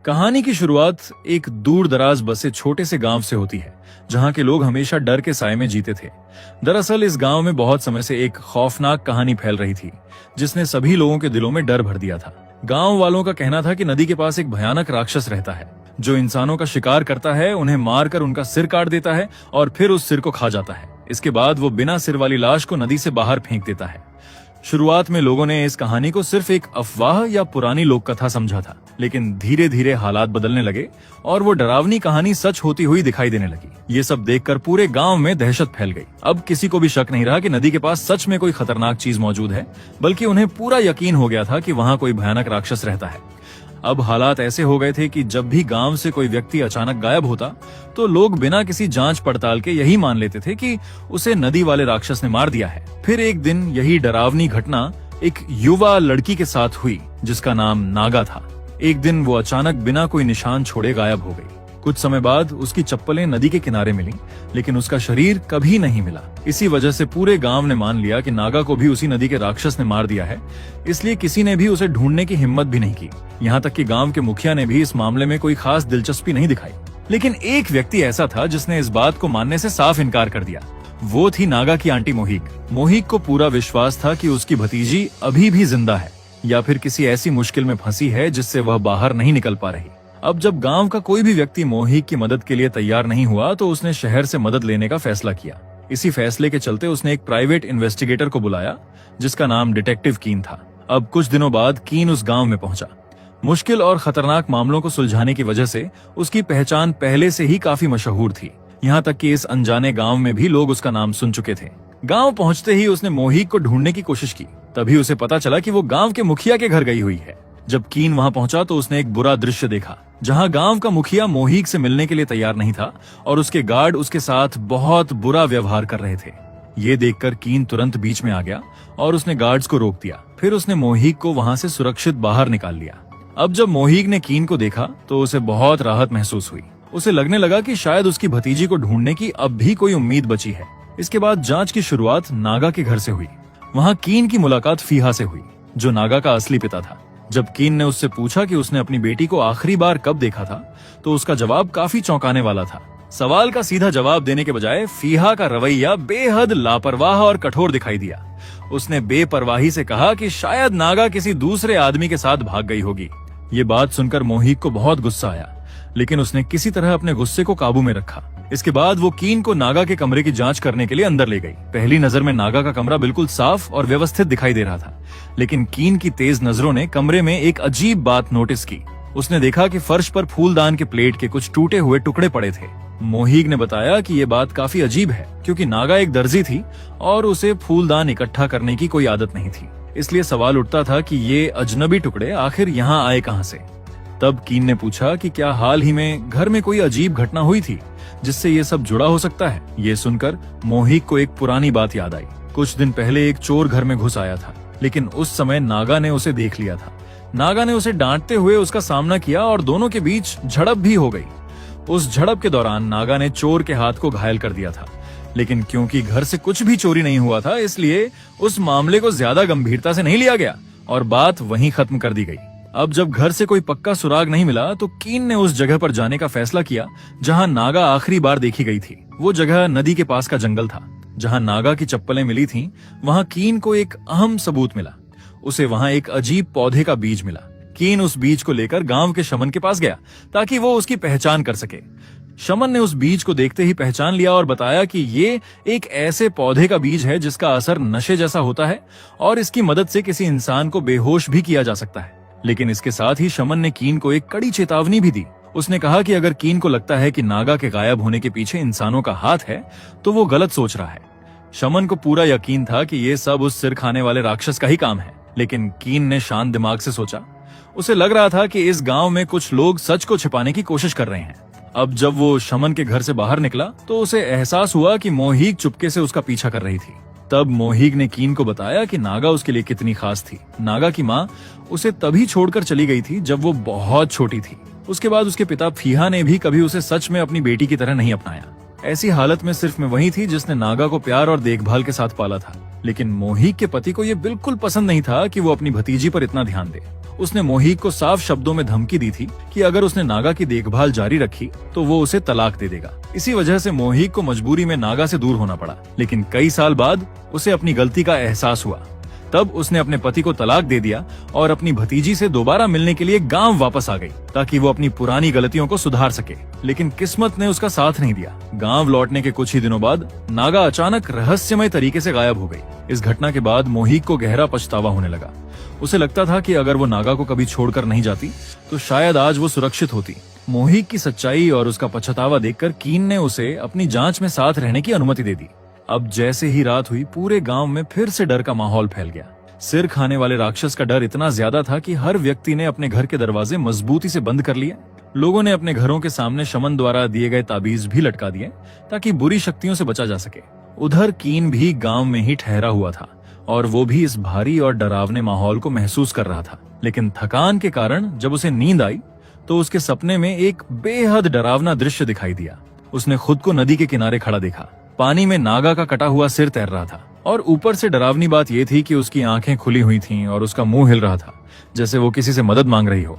कहानी की शुरुआत एक दूर दराज बसे छोटे से गांव से होती है, जहां के लोग हमेशा डर के साए में जीते थे। दरअसल इस गांव में बहुत समय से एक खौफनाक कहानी फैल रही थी, जिसने सभी लोगों के दिलों में डर भर दिया था। गांव वालों का कहना था कि नदी के पास एक भयानक राक्षस रहता है, जो इंसानों का शिकार करता है, उन्हें मारकर उनका सिर काट देता है और फिर उस सिर को खा जाता है। इसके बाद वो बिना सिर वाली लाश को नदी से बाहर फेंक देता है। शुरुआत में लोगों ने इस कहानी को सिर्फ एक अफवाह या पुरानी लोक कथा समझा था, लेकिन धीरे धीरे हालात बदलने लगे और वो डरावनी कहानी सच होती हुई दिखाई देने लगी। ये सब देखकर पूरे गांव में दहशत फैल गई। अब किसी को भी शक नहीं रहा कि नदी के पास सच में कोई खतरनाक चीज मौजूद है, बल्कि उन्हें पूरा यकीन हो गया था कि वहां कोई भयानक राक्षस रहता है। अब हालात ऐसे हो गए थे कि जब भी गांव से कोई व्यक्ति अचानक गायब होता, तो लोग बिना किसी जांच पड़ताल के यही मान लेते थे कि उसे नदी वाले राक्षस ने मार दिया है। फिर एक दिन यही डरावनी घटना एक युवा लड़की के साथ हुई, जिसका नाम नागा था। एक दिन वो अचानक बिना कोई निशान छोड़े गायब हो गई। कुछ समय बाद उसकी चप्पलें नदी के किनारे मिली, लेकिन उसका शरीर कभी नहीं मिला। इसी वजह से पूरे गांव ने मान लिया कि नागा को भी उसी नदी के राक्षस ने मार दिया है, इसलिए किसी ने भी उसे ढूंढने की हिम्मत भी नहीं की। यहाँ तक कि गांव के मुखिया ने भी इस मामले में कोई खास दिलचस्पी नहीं दिखाई। लेकिन एक व्यक्ति ऐसा था जिसने इस बात को मानने से साफ इनकार कर दिया। वो थी नागा की आंटी मोहिक। मोहिक को पूरा विश्वास था कि उसकी भतीजी अभी भी जिंदा है, या फिर किसी ऐसी मुश्किल में फंसी है जिससे वह बाहर नहीं निकल पा रही। अब जब गांव का कोई भी व्यक्ति मोहिक की मदद के लिए तैयार नहीं हुआ, तो उसने शहर से मदद लेने का फैसला किया। इसी फैसले के चलते उसने एक प्राइवेट इन्वेस्टिगेटर को बुलाया, जिसका नाम डिटेक्टिव कीन था। अब कुछ दिनों बाद कीन उस गांव में पहुंचा। मुश्किल और खतरनाक मामलों को सुलझाने की वजह से उसकी पहचान पहले से ही काफी मशहूर थी। यहाँ तक कि इस अनजाने गांव में भी लोग उसका नाम सुन चुके थे। गांव पहुंचते ही उसने मोहिक को ढूंढने की कोशिश की। तभी उसे पता चला कि वो गांव के मुखिया के घर गई हुई है। जब कीन वहां पहुंचा तो उसने एक बुरा दृश्य देखा, जहां गांव का मुखिया मोहिक से मिलने के लिए तैयार नहीं था और उसके गार्ड उसके साथ बहुत बुरा व्यवहार कर रहे थे। ये देखकर कीन तुरंत बीच में आ गया और उसने गार्ड्स को रोक दिया। फिर उसने मोहिक को वहां से सुरक्षित बाहर निकाल लिया। अब जब मोहिक ने कीन को देखा तो उसे बहुत राहत महसूस हुई। उसे लगने लगा कि शायद उसकी भतीजी को ढूंढने की अब भी कोई उम्मीद बची है। इसके बाद जांच की शुरुआत नागा के घर से हुई। वहां कीन की मुलाकात फीहा से हुई, जो नागा का असली पिता था। जब कीन ने उससे पूछा कि उसने अपनी बेटी को आखिरी बार कब देखा था, तो उसका जवाब काफी चौंकाने वाला था। सवाल का सीधा जवाब देने के बजाय फीहा का रवैया बेहद लापरवाह और कठोर दिखाई दिया। उसने बेपरवाही से कहा कि शायद नागा किसी दूसरे आदमी के साथ भाग गई होगी। ये बात सुनकर मोहिक को बहुत गुस्सा आया, लेकिन उसने किसी तरह अपने गुस्से को काबू में रखा। इसके बाद वो कीन को नागा के कमरे की जांच करने के लिए अंदर ले गई। पहली नजर में नागा का कमरा बिल्कुल साफ और व्यवस्थित दिखाई दे रहा था, लेकिन कीन की तेज नजरों ने कमरे में एक अजीब बात नोटिस की। उसने देखा कि फर्श पर फूलदान के प्लेट के कुछ टूटे हुए टुकड़े पड़े थे। मोहिक ने बताया कि ये बात काफी अजीब है, क्योंकि नागा एक दर्जी थी और उसे फूलदान इकट्ठा करने की कोई आदत नहीं थी। इसलिए सवाल उठता था कि ये अजनबी टुकड़े आखिर यहाँ आए कहाँ से। तब कीन ने पूछा कि क्या हाल ही में घर में कोई अजीब घटना हुई थी जिससे ये सब जुड़ा हो सकता है। ये सुनकर मोहिक को एक पुरानी बात याद आई। कुछ दिन पहले एक चोर घर में घुस आया था, लेकिन उस समय नागा ने उसे देख लिया था। नागा ने उसे डांटते हुए उसका सामना किया और दोनों के बीच झड़प भी हो गई। उस झड़प के दौरान नागा ने चोर के हाथ को घायल कर दिया था, लेकिन क्योंकि घर से कुछ भी चोरी नहीं हुआ था, इसलिए उस मामले को ज्यादा गंभीरता से नहीं लिया गया और बात वहीं खत्म कर दी गई। अब जब घर से कोई पक्का सुराग नहीं मिला, तो कीन ने उस जगह पर जाने का फैसला किया जहां नागा आखिरी बार देखी गई थी। वो जगह नदी के पास का जंगल था। जहां नागा की चप्पलें मिली थीं, वहां कीन को एक अहम सबूत मिला। उसे वहां एक अजीब पौधे का बीज मिला। कीन उस बीज को लेकर गांव के शमन के पास गया ताकि वो उसकी पहचान कर सके। शमन ने उस बीज को देखते ही पहचान लिया और बताया कि ये एक ऐसे पौधे का बीज है जिसका असर नशे जैसा होता है और इसकी मदद से किसी इंसान को बेहोश भी किया जा सकता है। लेकिन इसके साथ ही शमन ने कीन को एक कड़ी चेतावनी भी दी। उसने कहा कि अगर कीन को लगता है कि नागा के गायब होने के पीछे इंसानों का हाथ है, तो वो गलत सोच रहा है। शमन को पूरा यकीन था कि ये सब उस सिर खाने वाले राक्षस का ही काम है, लेकिन कीन ने शांत दिमाग से सोचा। उसे लग रहा था कि इस गांव में कुछ लोग सच को छिपाने की कोशिश कर रहे हैं। अब जब वो शमन के घर से बाहर निकला, तो उसे एहसास हुआ कि मोहिक चुपके से उसका पीछा कर रही थी। तब मोहिक ने कीन को बताया कि नागा उसके लिए कितनी खास थी। नागा की माँ उसे तभी छोड़कर चली गई थी जब वो बहुत छोटी थी। उसके बाद उसके पिता फीहा ने भी कभी उसे सच में अपनी बेटी की तरह नहीं अपनाया। ऐसी हालत में सिर्फ मैं वही थी जिसने नागा को प्यार और देखभाल के साथ पाला था। लेकिन मोहिक के पति को यह बिल्कुल पसंद नहीं था कि वो अपनी भतीजी पर इतना ध्यान दे। उसने मोहिक को साफ शब्दों में धमकी दी थी कि अगर उसने नागा की देखभाल जारी रखी तो वो उसे तलाक दे देगा। इसी वजह से मोहिक को मजबूरी में नागा से दूर होना पड़ा। लेकिन कई साल बाद उसे अपनी गलती का एहसास हुआ। तब उसने अपने पति को तलाक दे दिया और अपनी भतीजी से दोबारा मिलने के लिए गांव वापस आ गई ताकि वो अपनी पुरानी गलतियों को सुधार सके। लेकिन किस्मत ने उसका साथ नहीं दिया। गांव लौटने के कुछ ही दिनों बाद नागा अचानक रहस्यमय तरीके से गायब हो गई। इस घटना के बाद मोहिक को गहरा पछतावा होने लगा। उसे लगता था कि अगर वो नागा को कभी छोड़कर नहीं जाती तो शायद आज वो सुरक्षित होती। मोहिक की सच्चाई और उसका पछतावा देखकर कीन ने उसे अपनी जांच में साथ रहने की अनुमति दे दी। अब जैसे ही रात हुई, पूरे गांव में फिर से डर का माहौल फैल गया। सिर खाने वाले राक्षस का डर इतना ज्यादा था कि हर व्यक्ति ने अपने घर के दरवाजे मजबूती से बंद कर लिए। लोगों ने अपने घरों के सामने शमन द्वारा दिए गए ताबीज भी लटका दिए ताकि बुरी शक्तियों से बचा जा सके। उधर कीन भी गांव में ही ठहरा हुआ था और वो भी इस भारी और डरावने माहौल को महसूस कर रहा था। लेकिन थकान के कारण जब उसे नींद आई तो उसके सपने में एक बेहद डरावना दृश्य दिखाई दिया। उसने खुद को नदी के किनारे खड़ा देखा। पानी में नागा का कटा हुआ सिर तैर रहा था और ऊपर से डरावनी बात यह थी कि उसकी आंखें खुली हुई थीं और उसका मुंह हिल रहा था जैसे वो किसी से मदद मांग रही हो।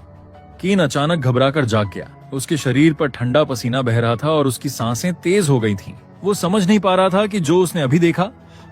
कीन अचानक घबराकर जाग गया। उसके शरीर पर ठंडा पसीना बह रहा था और उसकी सांसें तेज हो गई थीं। वो समझ नहीं पा रहा था कि जो उसने अभी देखा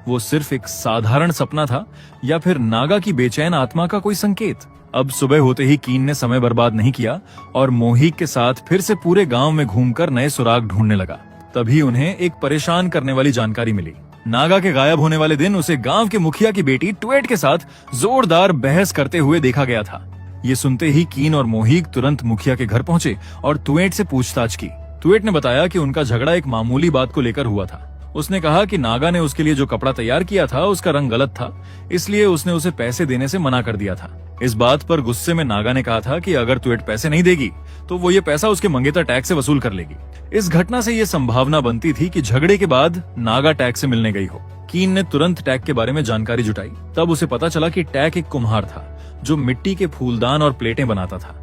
वो सिर्फ एक साधारण सपना था या फिर नागा की बेचैन आत्मा का कोई संकेत। अब सुबह होते ही कीन ने समय बर्बाद नहीं किया और मोहिक के साथ फिर से पूरे गांव में घूमकर नए सुराग ढूंढने लगा। तभी उन्हें एक परेशान करने वाली जानकारी मिली। नागा के गायब होने वाले दिन उसे गांव के मुखिया की बेटी ट्वेट के साथ जोरदार बहस करते हुए देखा गया था। ये सुनते ही कीन और मोहिक तुरंत मुखिया के घर पहुंचे और ट्वेट से पूछताछ की। ट्वेट ने बताया कि उनका झगड़ा एक मामूली बात को लेकर हुआ था। उसने कहा कि नागा ने उसके लिए जो कपड़ा तैयार किया था उसका रंग गलत था, इसलिए उसने उसे पैसे देने से मना कर दिया था। इस बात पर गुस्से में नागा ने कहा था कि अगर ट्वेट पैसे नहीं देगी तो वो ये पैसा उसके मंगेतर टैग से वसूल कर लेगी। इस घटना से ये संभावना बनती थी कि झगड़े के बाद नागा टैग से मिलने गई हो। कीन ने तुरंत टैग के बारे में जानकारी जुटाई। तब उसे पता चला कि टैग एक कुम्हार था जो मिट्टी के फूलदान और प्लेटें बनाता था।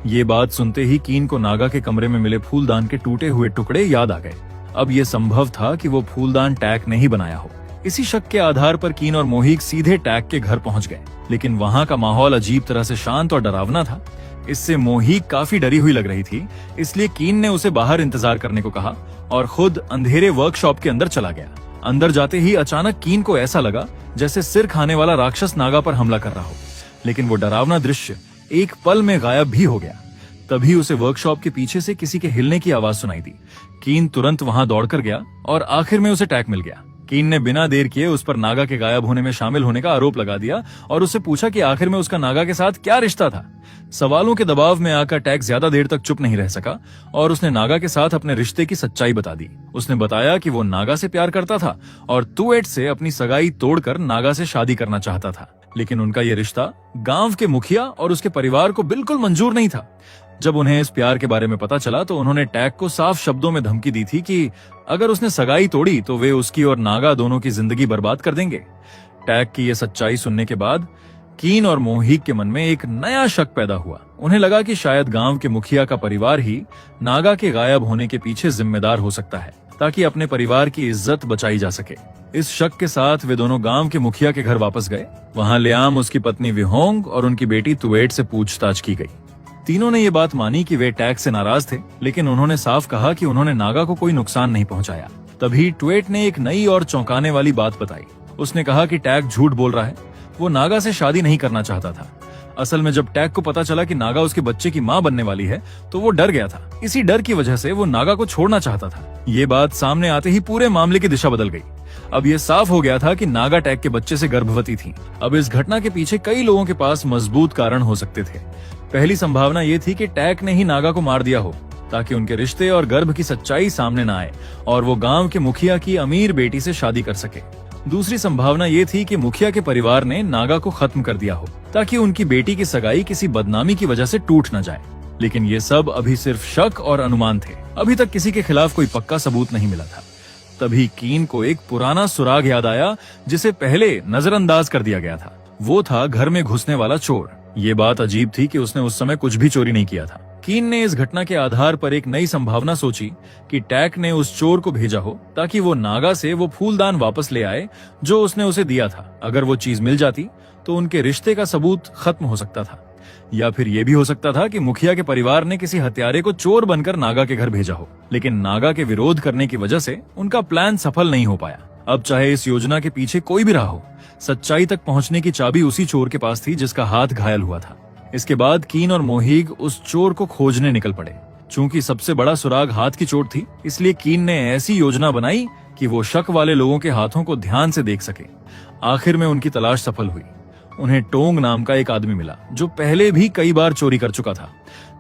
ये बात सुनते ही कीन को नागा के कमरे में मिले फूलदान के टूटे हुए टुकड़े याद आ गए। अब ये संभव था कि वो फूलदान टैग ने ही बनाया हो। इसी शक के आधार पर कीन और मोहिक सीधे टैग के घर पहुंच गए। लेकिन वहां का माहौल अजीब तरह से शांत और डरावना था। इससे मोहिक काफी डरी हुई लग रही थी, इसलिए कीन ने उसे बाहर इंतजार करने को कहा और खुद अंधेरे वर्कशॉप के अंदर चला गया। अंदर जाते ही अचानक कीन को ऐसा लगा जैसे सिर खाने वाला राक्षस नागा पर हमला कर रहा हो। लेकिन वो डरावना दृश्य एक पल में गायब भी हो गया। तभी उसे वर्कशॉप के पीछे से किसी के हिलने की आवाज सुनाई दी। कीन तुरंत वहां दौड़कर गया और आखिर में उसे टैग मिल गया। कीन ने बिना देर किए उस पर नागा के गायब होने में शामिल होने का आरोप लगा दिया और उससे पूछा कि आखिर में उसका नागा के साथ क्या रिश्ता था। सवालों के दबाव में आकर टैग ज्यादा देर तक चुप नहीं रह सका और उसने नागा के साथ अपने रिश्ते की सच्चाई बता दी। उसने बताया कि वो नागा से प्यार करता था और तुएट से अपनी सगाई तोड़कर नागा से शादी करना चाहता था। लेकिन उनका ये रिश्ता गांव के मुखिया और उसके परिवार को बिल्कुल मंजूर नहीं था। जब उन्हें इस प्यार के बारे में पता चला तो उन्होंने टैग को साफ शब्दों में धमकी दी थी कि अगर उसने सगाई तोड़ी तो वे उसकी और नागा दोनों की जिंदगी बर्बाद कर देंगे। टैग की ये सच्चाई सुनने के बाद कीन और मोहिक के मन में एक नया शक पैदा हुआ। उन्हें लगा कि शायद गांव के मुखिया का परिवार ही नागा के गायब होने के पीछे जिम्मेदार हो सकता है, ताकि अपने परिवार की इज्जत बचाई जा सके। इस शक के साथ वे दोनों गांव के मुखिया के घर वापस गए। वहां लियाम, उसकी पत्नी विहोंग और उनकी बेटी तुएट से पूछताछ की गई। तीनों ने ये बात मानी कि वे टैग से नाराज थे, लेकिन उन्होंने साफ कहा कि उन्होंने नागा को कोई नुकसान नहीं पहुंचाया। तभी ट्वेट ने एक नई और चौंकाने वाली बात बताई। उसने कहा कि टैग झूठ बोल रहा है, वो नागा से शादी नहीं करना चाहता था। असल में जब टैग को पता चला कि नागा उसके बच्चे की मां बनने वाली है तो वो डर गया था। इसी डर की वजह से वो नागा को छोड़ना चाहता था। ये बात सामने आते ही पूरे मामले की दिशा बदल गई। अब ये साफ हो गया था कि नागा टैग के बच्चे से गर्भवती थी। अब इस घटना के पीछे कई लोगों के पास मजबूत कारण हो सकते थे। पहली संभावना ये थी कि टैग ने ही नागा को मार दिया हो ताकि उनके रिश्ते और गर्भ की सच्चाई सामने न आए और वो गांव के मुखिया की अमीर बेटी से शादी कर सके। दूसरी संभावना ये थी कि मुखिया के परिवार ने नागा को खत्म कर दिया हो ताकि उनकी बेटी की सगाई किसी बदनामी की वजह से टूट न जाए। लेकिन ये सब अभी सिर्फ शक और अनुमान थे। अभी तक किसी के खिलाफ कोई पक्का सबूत नहीं मिला था। तभी कीन को एक पुराना सुराग याद आया जिसे पहले नजरअंदाज कर दिया गया था। वो था घर में घुसने वाला चोर। ये बात अजीब थी कि उसने उस समय कुछ भी चोरी नहीं किया था। कीन ने इस घटना के आधार पर एक नई संभावना सोची कि टैग ने उस चोर को भेजा हो ताकि वो नागा से वो फूलदान वापस ले आए जो उसने उसे दिया था। अगर वो चीज मिल जाती तो उनके रिश्ते का सबूत खत्म हो सकता था। या फिर ये भी हो सकता था कि मुखिया के परिवार ने किसी हत्यारे को चोर बनकर नागा के घर भेजा हो, लेकिन नागा के विरोध करने की वजह से उनका प्लान सफल नहीं हो पाया। अब चाहे इस योजना के पीछे कोई भी रहा हो, सच्चाई तक पहुंचने की चाबी उसी चोर के पास थी जिसका हाथ घायल हुआ था। इसके बाद कीन और मोहीग उस चोर को खोजने निकल पड़े। चूंकि सबसे बड़ा सुराग हाथ की चोट थी, इसलिए कीन ने ऐसी योजना बनाई कि वो शक वाले लोगों के हाथों को ध्यान से देख सके। आखिर में उनकी तलाश सफल हुई। उन्हें टोंग नाम का एक आदमी मिला जो पहले भी कई बार चोरी कर चुका था।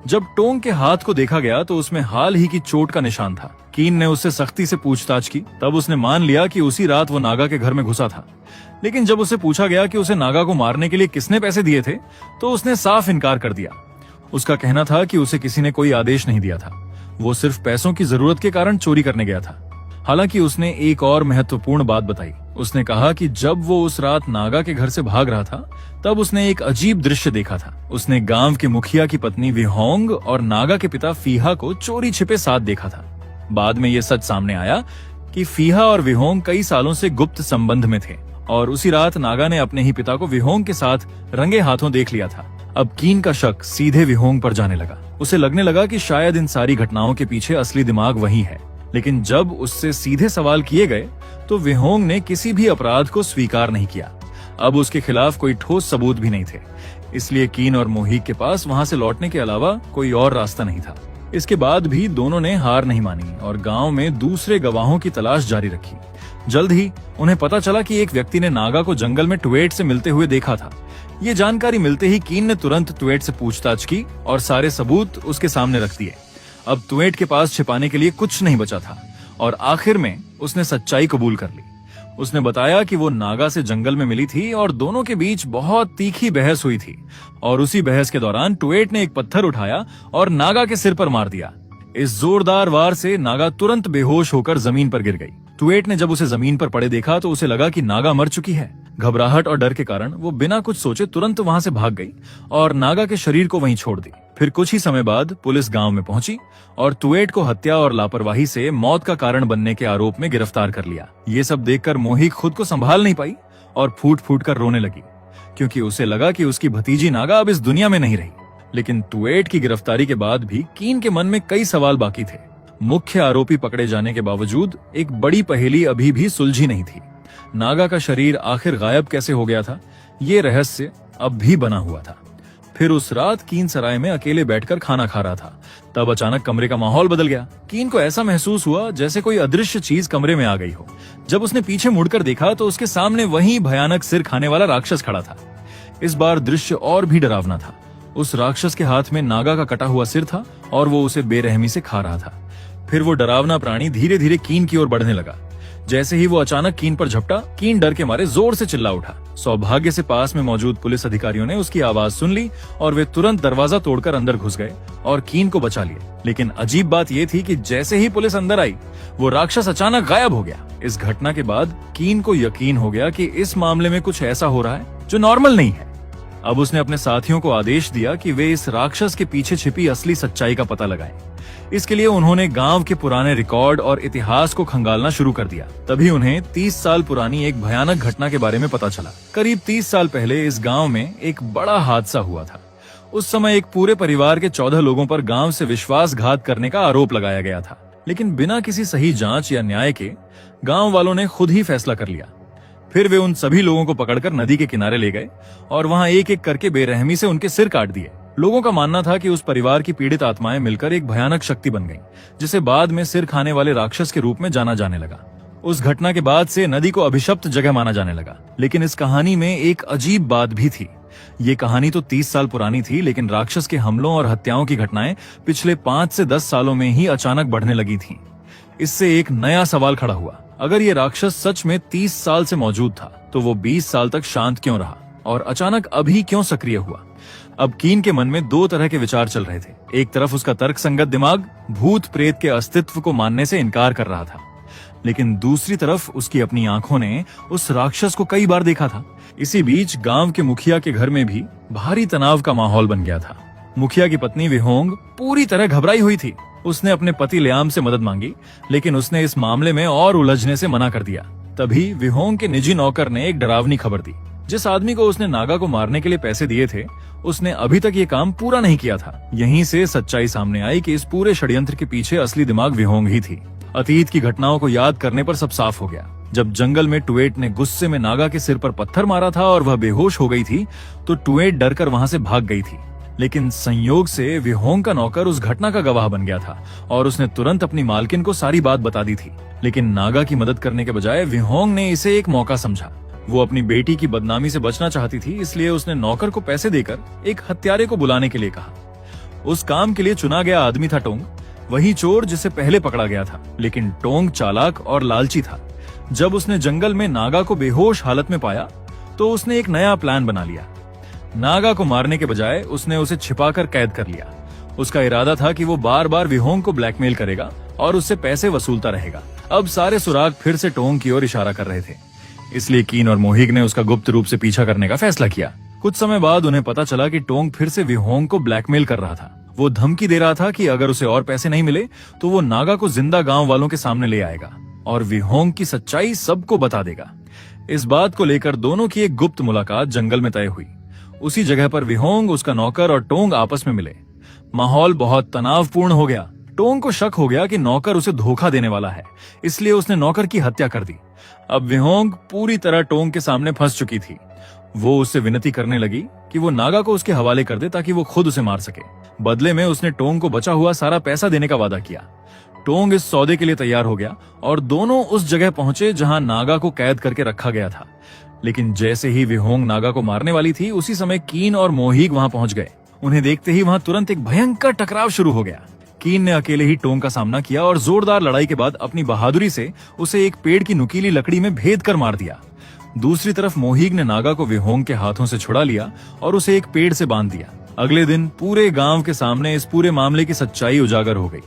जब टोंग के हाथ को देखा गया तो उसमें हाल ही की चोट का निशान था। कीन ने उससे सख्ती से पूछताछ की, तब उसने मान लिया कि उसी रात वो नागा के घर में घुसा था। लेकिन जब उससे पूछा गया कि उसे नागा को मारने के लिए किसने पैसे दिए थे, तो उसने साफ इनकार कर दिया। उसका कहना था कि उसे किसी ने कोई आदेश नहीं दिया था, वो सिर्फ पैसों की जरूरत के कारण चोरी करने गया था। हालांकि उसने एक और महत्वपूर्ण बात बताई। उसने कहा कि जब वो उस रात नागा के घर से भाग रहा था, तब उसने एक अजीब दृश्य देखा था। उसने गांव के मुखिया की पत्नी विहोंग और नागा के पिता फीहा को चोरी छिपे साथ देखा था। बाद में ये सच सामने आया कि फीहा और विहोंग कई सालों से गुप्त संबंध में थे और उसी रात नागा ने अपने ही पिता को विहोंग के साथ रंगे हाथों देख लिया था। अब कीन का शक सीधे विहोंग पर जाने लगा। उसे लगने लगा कि शायद इन सारी घटनाओं के पीछे असली दिमाग वही है। लेकिन जब उससे सीधे सवाल किए गए तो विहोंग ने किसी भी अपराध को स्वीकार नहीं किया। अब उसके खिलाफ कोई ठोस सबूत भी नहीं थे, इसलिए कीन और मोहीग के पास वहां से लौटने के अलावा कोई और रास्ता नहीं था। इसके बाद भी दोनों ने हार नहीं मानी और गांव में दूसरे गवाहों की तलाश जारी रखी। जल्द ही उन्हें पता चला कि एक व्यक्ति ने नागा को जंगल में टुएट से मिलते हुए देखा था। ये जानकारी मिलते ही कीन ने तुरंत टुएट से पूछताछ की और सारे सबूत उसके सामने रख दिए। अब टुएट के पास छिपाने के लिए कुछ नहीं बचा था और आखिर में उसने सच्चाई कबूल कर ली। उसने बताया कि वो नागा से जंगल में मिली थी और दोनों के बीच बहुत तीखी बहस हुई थी और उसी बहस के दौरान टुएट ने एक पत्थर उठाया और नागा के सिर पर मार दिया। इस जोरदार वार से नागा तुरंत बेहोश होकर जमीन पर गिर गई। टुएट ने जब उसे जमीन पर पड़े देखा तो उसे लगा कि नागा मर चुकी है। घबराहट और डर के कारण वो बिना कुछ सोचे तुरंत वहां से भाग गई और नागा के शरीर को वहीं छोड़ दी। फिर कुछ ही समय बाद पुलिस गांव में पहुंची और टुएट को हत्या और लापरवाही से मौत का कारण बनने के आरोप में गिरफ्तार कर लिया। ये सब देखकर मोहीग खुद को संभाल नहीं पाई और फूट फूट कर रोने लगी, क्योंकि उसे लगा कि उसकी भतीजी नागा अब इस दुनिया में नहीं रही। लेकिन टुएट की गिरफ्तारी के बाद भी कीन के मन में कई सवाल बाकी थे। मुख्य आरोपी पकड़े जाने के बावजूद एक बड़ी पहेली अभी भी सुलझी नहीं थी। नागा का शरीर आखिर गायब कैसे हो गया था, ये रहस्य अब भी बना हुआ था। फिर उस रात कीन सराय में अकेले बैठकर खाना खा रहा था। तब अचानक कमरे का माहौल बदल गया। कीन को ऐसा महसूस हुआ जैसे कोई अदृश्य चीज कमरे में आ गई हो। जब उसने पीछे मुड़कर देखा तो उसके सामने वही भयानक सिर खाने वाला राक्षस खड़ा था। इस बार दृश्य और भी डरावना था। उस राक्षस के हाथ में नागा का कटा हुआ सिर था और वो उसे बेरहमी से खा रहा था। फिर वो डरावना प्राणी धीरे धीरे कीन की ओर बढ़ने लगा। जैसे ही वो अचानक कीन पर झपटा, कीन डर के मारे जोर से चिल्ला उठा। सौभाग्य से पास में मौजूद पुलिस अधिकारियों ने उसकी आवाज सुन ली और वे तुरंत दरवाजा तोड़कर अंदर घुस गए और कीन को बचा लिया। लेकिन अजीब बात यह थी कि जैसे ही पुलिस अंदर आई, वो राक्षस अचानक गायब हो गया। इस घटना के बाद कीन को यकीन हो गया कि इस मामले में कुछ ऐसा हो रहा है जो नॉर्मल नहीं है। अब उसने अपने साथियों को आदेश दिया कि वे इस राक्षस के पीछे छिपी असली सच्चाई का पता लगाएं। इसके लिए उन्होंने गांव के पुराने रिकॉर्ड और इतिहास को खंगालना शुरू कर दिया। तभी उन्हें 30 साल पुरानी एक भयानक घटना के बारे में पता चला। करीब 30 साल पहले इस गांव में एक बड़ा हादसा हुआ था। उस समय एक पूरे परिवार के 14 लोगों पर गांव से विश्वासघात करने का आरोप लगाया गया था। लेकिन बिना किसी सही जांच या न्याय के गांव वालों ने खुद ही फैसला कर लिया। फिर वे उन सभी लोगों को पकड़कर नदी के किनारे ले गए और वहां एक एक करके बेरहमी से उनके सिर काट दिए। लोगों का मानना था कि उस परिवार की पीड़ित आत्माएं मिलकर एक भयानक शक्ति बन गईं, जिसे बाद में सिर खाने वाले राक्षस के रूप में जाना जाने लगा। उस घटना के बाद से नदी को अभिशप्त जगह माना जाने लगा। लेकिन इस कहानी में एक अजीब बात भी थी। ये कहानी तो 30 साल पुरानी थी, लेकिन राक्षस के हमलों और हत्याओं की घटनाएं पिछले 5 से 10 सालों में ही अचानक बढ़ने लगी थी। इससे एक नया सवाल खड़ा हुआ। अगर ये राक्षस सच में 30 साल से मौजूद था, तो वो 20 साल तक शांत क्यों रहा और अचानक अभी क्यों सक्रिय हुआ? अब कीन के मन में 2 तरह के विचार चल रहे थे। एक तरफ उसका तर्कसंगत दिमाग भूत प्रेत के अस्तित्व को मानने से इनकार कर रहा था, लेकिन दूसरी तरफ उसकी अपनी आंखों ने उस राक्षस को कई बार देखा था। इसी बीच गांव के मुखिया के घर में भी भारी तनाव का माहौल बन गया था। मुखिया की पत्नी विहोंग पूरी तरह घबराई हुई थी। उसने अपने पति लियाम से मदद मांगी, लेकिन उसने इस मामले में और उलझने से मना कर दिया। तभी विहोंग के निजी नौकर ने एक डरावनी खबर दी। जिस आदमी को उसने नागा को मारने के लिए पैसे दिए थे, उसने अभी तक ये काम पूरा नहीं किया था। यहीं से सच्चाई सामने आई कि इस पूरे षड्यंत्र के पीछे असली दिमाग विहोंग ही थी। अतीत की घटनाओं को याद करने पर सब साफ हो गया। जब जंगल में टुएट ने गुस्से में नागा के सिर पर पत्थर मारा था और वह बेहोश हो गई थी, तो टुएट डरकर वहां से भाग गई थी। लेकिन संयोग से विहोंग का नौकर उस घटना का गवाह बन गया था और उसने तुरंत अपनी मालकिन को सारी बात बता दी थी। लेकिन नागा की मदद करने के बजाय विहोंग ने इसे एक मौका समझा। वो अपनी बेटी की बदनामी से बचना चाहती थी, इसलिए उसने नौकर को पैसे देकर एक हत्यारे को बुलाने के लिए कहा। उस काम के लिए चुना गया आदमी था टोंग, वही चोर जिसे पहले पकड़ा गया था। लेकिन टोंग चालाक और लालची था। जब उसने जंगल में नागा को बेहोश हालत में पाया, तो उसने एक नया प्लान बना लिया। नागा को मारने के बजाय उसने उसे छिपाकर कैद कर लिया। उसका इरादा था कि वो बार बार विहोंग को ब्लैकमेल करेगा और उससे पैसे वसूलता रहेगा। अब सारे सुराग फिर से टोंग की ओर इशारा कर रहे थे, इसलिए कीन और मोहिग ने उसका गुप्त रूप से पीछा करने का फैसला किया। कुछ समय बाद उन्हें पता चला कि टोंग फिर से विहोंग को ब्लैकमेल कर रहा था। वो धमकी दे रहा था कि अगर उसे और पैसे नहीं मिले तो वो नागा को जिंदा गांव वालों के सामने ले आएगा और विहोंग की सच्चाई सबको बता देगा। इस बात को लेकर दोनों की एक गुप्त मुलाकात जंगल में तय हुई। उसी जगह पर विहोंग, उसका नौकर और टोंग आपस में मिले। माहौल बहुत तनावपूर्ण हो गया। टोंग को शक हो गया कि नौकर उसे धोखा देने वाला है, इसलिए उसने नौकर की हत्या कर दी। अब विहोंग पूरी तरह टोंग के सामने फंस चुकी थी। वो उससे विनती करने लगी कि वो नागा को उसके हवाले कर दे ताकि वो खुद उसे मार सके। बदले में उसने टोंग को बचा हुआ सारा पैसा देने का वादा किया। टोंग इस सौदे के लिए तैयार हो गया और दोनों उस जगह पहुंचे जहां नागा को कैद करके रखा गया था। लेकिन जैसे ही विहोंग नागा को मारने वाली थी, उसी समय कीन और मोहिग वहां पहुंच गए। उन्हें देखते ही वहां तुरंत एक भयंकर टकराव शुरू हो गया। कीन ने अकेले ही टोंग का सामना किया और जोरदार लड़ाई के बाद अपनी बहादुरी से उसे एक पेड़ की नुकीली लकड़ी में भेद कर मार दिया। दूसरी तरफ मोहिग ने नागा को विहोंग के हाथों से छुड़ा लिया और उसे एक पेड़ से बांध दिया। अगले दिन पूरे गांव के सामने इस पूरे मामले की सच्चाई उजागर हो गई।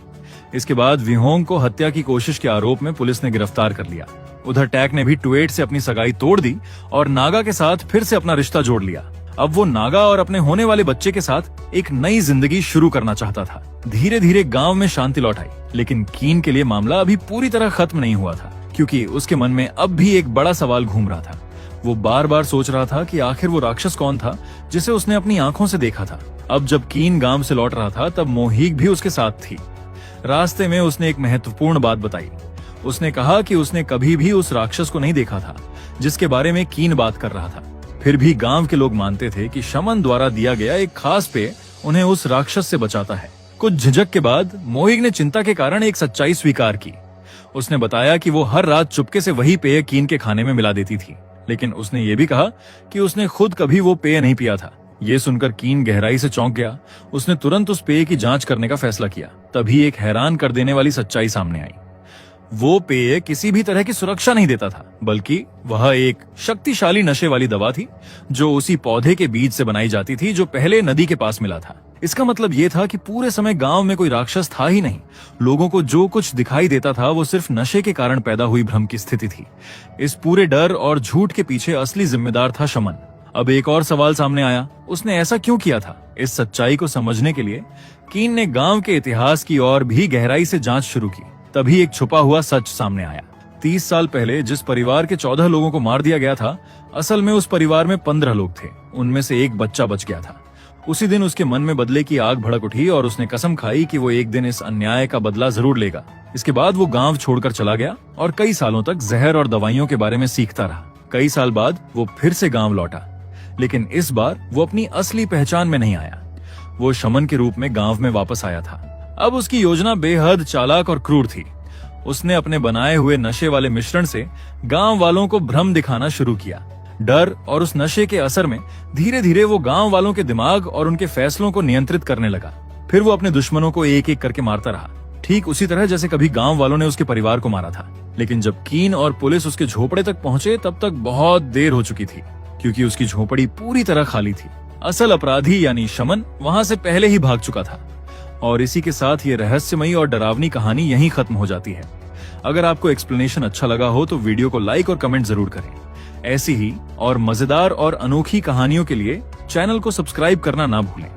इसके बाद विहोंग को हत्या की कोशिश के आरोप में पुलिस ने गिरफ्तार कर लिया। उधर टैक ने भी टुएट से अपनी सगाई तोड़ दी और नागा के साथ फिर से अपना रिश्ता जोड़ लिया। अब वो नागा और अपने होने वाले बच्चे के साथ एक नई जिंदगी शुरू करना चाहता था। धीरे धीरे गांव में शांति लौट आई, लेकिन कीन के लिए मामला अभी पूरी तरह खत्म नहीं हुआ था, क्योंकि उसके मन में अब भी एक बड़ा सवाल घूम रहा था। वो बार बार सोच रहा था कि आखिर वो राक्षस कौन था जिसे उसने अपनी आंखों से देखा था। अब जब कीन गांव से लौट रहा था, तब मोहिग भी उसके साथ थी। रास्ते में उसने एक महत्वपूर्ण बात बताई। उसने कहा कि उसने कभी भी उस राक्षस को नहीं देखा था जिसके बारे में कीन बात कर रहा था। फिर भी गांव के लोग मानते थे कि शमन द्वारा दिया गया एक खास पेय उन्हें उस राक्षस से बचाता है। कुछ झिझक के बाद मोहिग ने चिंता के कारण एक सच्चाई स्वीकार की। उसने बताया कि वो हर रात चुपके से वही पेय कीन के खाने में मिला देती थी, लेकिन उसने ये भी कहा कि उसने खुद कभी वो पेय नहीं पिया था। ये सुनकर कीन गहराई से चौंक गया। उसने तुरंत उस पेय की जांच करने का फैसला किया। तभी एक हैरान कर देने वाली सच्चाई सामने आई। वो पेय किसी भी तरह की सुरक्षा नहीं देता था, बल्कि वह एक शक्तिशाली नशे वाली दवा थी जो उसी पौधे के बीज से बनाई जाती थी जो पहले नदी के पास मिला था। इसका मतलब ये था कि पूरे समय गांव में कोई राक्षस था ही नहीं। लोगों को जो कुछ दिखाई देता था वो सिर्फ नशे के कारण पैदा हुई भ्रम की स्थिति थी। इस पूरे डर और झूठ के पीछे असली जिम्मेदार था शमन। अब एक और सवाल सामने आया, उसने ऐसा क्यों किया था? इस सच्चाई को समझने के लिए कीन ने गांव के इतिहास की ओर भी गहराई से जांच शुरू की। तभी एक छुपा हुआ सच सामने आया। 30 साल पहले जिस परिवार के 14 लोगों को मार दिया गया था, असल में उस परिवार में 15 लोग थे। उनमें से एक बच्चा बच गया था। उसी दिन उसके मन में बदले की आग भड़क उठी और उसने कसम खाई कि वो एक दिन इस अन्याय का बदला जरूर लेगा। इसके बाद वो गांव छोड़कर चला गया और कई सालों तक जहर और दवाइयों के बारे में सीखता रहा। कई साल बाद वो फिर से गांव लौटा, लेकिन इस बार वो अपनी असली पहचान में नहीं आया। वो शमन के रूप में गांव में वापस आया था। अब उसकी योजना बेहद चालाक और क्रूर थी। उसने अपने बनाए हुए नशे वाले मिश्रण से गांव वालों को भ्रम दिखाना शुरू किया। डर और उस नशे के असर में धीरे धीरे वो गांव वालों के दिमाग और उनके फैसलों को नियंत्रित करने लगा। फिर वो अपने दुश्मनों को एक एक करके मारता रहा, ठीक उसी तरह जैसे कभी गांव वालों ने उसके परिवार को मारा था। लेकिन जब कीन और पुलिस उसके झोपड़े तक पहुंचे, तब तक बहुत देर हो चुकी थी, क्योंकि उसकी झोपड़ी पूरी तरह खाली थी। असल अपराधी यानी शमन वहां से पहले ही भाग चुका था। और इसी के साथ ये रहस्यमयी और डरावनी कहानी यहीं खत्म हो जाती है। अगर आपको एक्सप्लेनेशन अच्छा लगा हो तो वीडियो को लाइक और कमेंट जरूर करें। ऐसी ही और मजेदार और अनोखी कहानियों के लिए चैनल को सब्सक्राइब करना ना भूलें।